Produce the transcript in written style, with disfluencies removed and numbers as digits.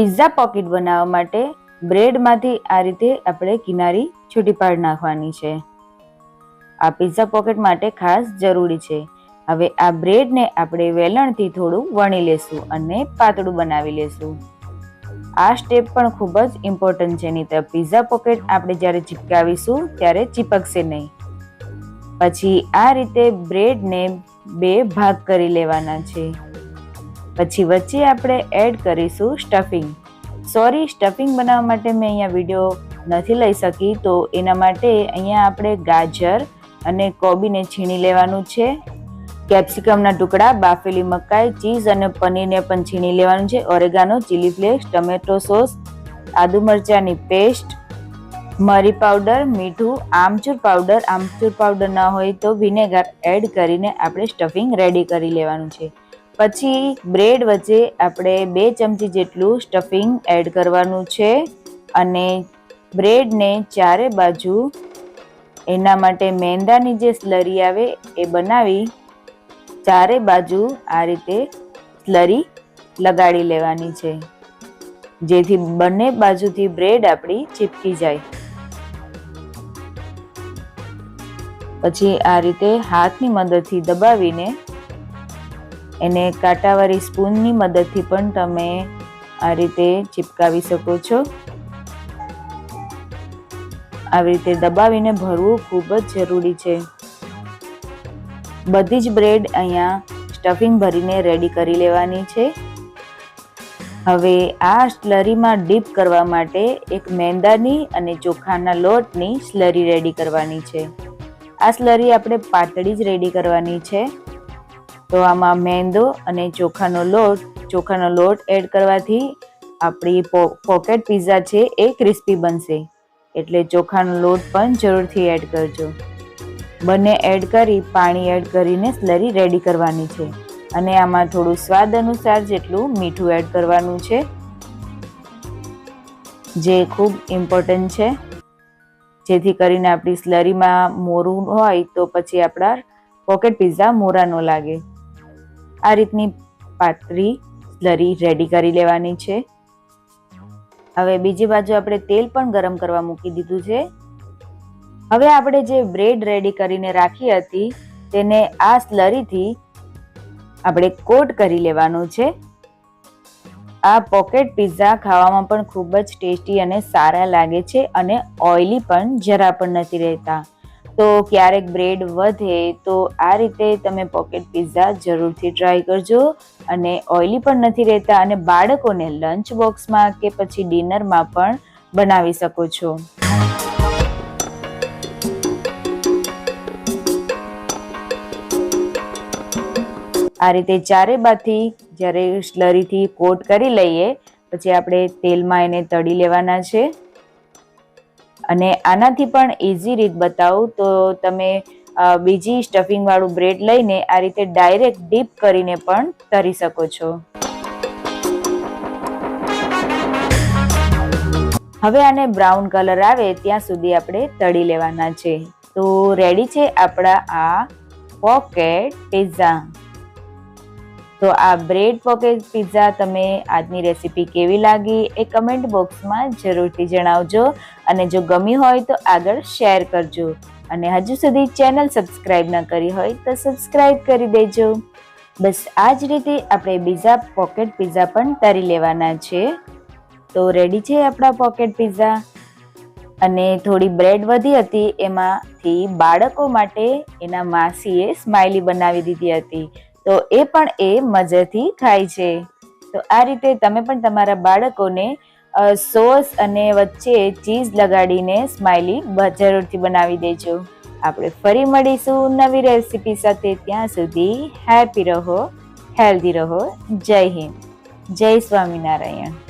Pizza pocket બનાવવા માટે બ્રેડમાંથી આ રીતે આપણે કિનારી છૂટી પાડી નાખવાની છે. આ પિઝા પોકેટ માટે ખાસ જરૂરી છે. હવે આ બ્રેડને આપણે વેલણથી થોડું વણી લેશું અને પાતળું બનાવી લેશું. આ સ્ટેપ પણ ખૂબ જ ઇમ્પોર્ટન્ટ છે, નહીં તો પિઝા પોકેટ આપણે જ્યારે ચિપકાવીશું ત્યારે ચીપકશે નહીં. પછી આ રીતે બ્રેડને 2 ભાગ કરી લેવાના છે. પછી વચ્ચે આપણે એડ કરીશું સ્ટફિંગ. સ્ટફિંગ બનાવવા માટે મેં અહીંયા વિડીયો નથી લઈ શકી, તો એના માટે અહીંયા આપણે ગાજર અને કોબીને છીણી લેવાનું છે. કેપ્સિકમના ટુકડા, બાફેલી મકાઈ, ચીઝ અને પનીરને પણ છીણી લેવાનું છે. Oregano, chilli flakes, tomato sauce, આદુ મરચાંની પેસ્ટ, મરી પાવડર, મીઠું, આમચૂર પાવડર ના હોય તો વિનેગર એડ કરીને આપણે સ્ટફિંગ રેડી કરી લેવાનું છે. પછી બ્રેડ વચ્ચે આપણે 2 ચમચી જેટલું સ્ટફિંગ એડ કરવાનું છે અને બ્રેડને ચારે બાજુ એના માટે મેંદાની જે સ્લરી આવે એ બનાવી ચારે બાજુ આ રીતે સ્લરી લગાડી લેવાની છે, જેથી બંને બાજુથી બ્રેડ આપણી ચીપકી જાય. પછી આ રીતે હાથની મદદથી દબાવીને એને કાંટાવાળી સ્પૂનની મદદથી પણ તમે આ રીતે ચિપકાવી શકો છો. આવી રીતે દબાવીને ભરવું ખૂબ જ જરૂરી છે. બધી જ બ્રેડ અહીંયા સ્ટફિંગ ભરીને રેડી કરી લેવાની છે. હવે આ સ્લરીમાં ડીપ કરવા માટે એક મેંદાની અને ચોખાના લોટની સ્લરી રેડી કરવાની છે. આ સ્લરી આપણે પાતળી જ રેડી કરવાની છે. તો આમાં મેંદો અને ચોખાનો લોટ એડ કરવાથી આપણી પોકેટ પિઝા છે એ ક્રિસ્પી બનશે, એટલે ચોખાનો લોટ પણ જરૂરથી એડ કરજો. બંને એડ કરી પાણી એડ કરીને સ્લરી રેડી કરવાની છે અને આમાં થોડું સ્વાદ અનુસાર જેટલું મીઠું એડ કરવાનું છે, જે ખૂબ ઇમ્પોર્ટન્ટ છે, જેથી કરીને આપણી સ્લરીમાં મોરું હોય તો પછી આપણા પોકેટ પિઝા મોરા ન લાગે. આ રીતની પાતળી સ્લરી રેડી કરી લેવાની છે. હવે બીજી બાજુ આપણે તેલ પણ ગરમ કરવા મૂકી દીધું છે. હવે આપણે જે બ્રેડ રેડી કરીને રાખી હતી તેને આ સ્લરીથી આપણે કોટ કરી લેવાનું છે. આ પોકેટ પિઝા ખાવામાં પણ ખૂબ જ ટેસ્ટી અને સારા લાગે છે અને ઓઇલી પણ જરા પણ નથી રહેતા. તો ક્યારેક બ્રેડ વધે તો આ રીતે તમે પોકેટ પિઝા જરૂરથી ટ્રાય કરજો અને ઓઇલી પણ નથી રહેતા અને બાળકોને લંચ બોક્સમાં કે પછી ડિનરમાં પણ બનાવી શકો છો. આ રીતે ચારે બાજુથી જ્યારે સ્લરીથી કોટ કરી લઈએ પછી આપણે તેલમાં એને તળી લેવાના છે. અને આનાથી પણ ઇઝી રીત બતાવું તો તમે બીજી સ્ટફિંગ વાળું બ્રેડ લઈને આ રીતે ડાયરેક્ટ ડીપ કરીને પણ તળી શકો છો. હવે આને બ્રાઉન કલર આવે ત્યાં સુધી આપણે તળી લેવાના છે. તો રેડી છે આપણા આ પોકેટ પિઝા. તો આ બ્રેડ પોકેટ પિઝા તમે આજની રેસીપી કેવી લાગી એ કમેન્ટ બોક્સમાં જરૂરથી જણાવજો અને જો ગમી હોય તો આગળ શેર કરજો અને હજુ સુધી ચેનલ સબસ્ક્રાઇબ ન કરી હોય તો સબસ્ક્રાઇબ કરી દેજો. બસ આ જ રીતે આપણે પોકેટ પિઝા પણ તળી લેવાના છે. તો રેડી છે આપણા પોકેટ પિઝા. અને થોડી બ્રેડ વધી હતી એમાંથી બાળકો માટે એના માસીએ સ્માઇલી બનાવી દીધી હતી, તો એ પણ એ મજાથી ખાય છે. તો આ રીતે તમે પણ તમારા બાળકોને સોસ અને વચ્ચે ચીઝ લગાડીને સ્માઇલી જરૂરથી બનાવી દેજો. આપણે ફરી મળીશું નવી રેસીપી સાથે. ત્યાં સુધી હેપી રહો, હેલ્ધી રહો. જય હિન્દ, જય સ્વામિનારાયણ.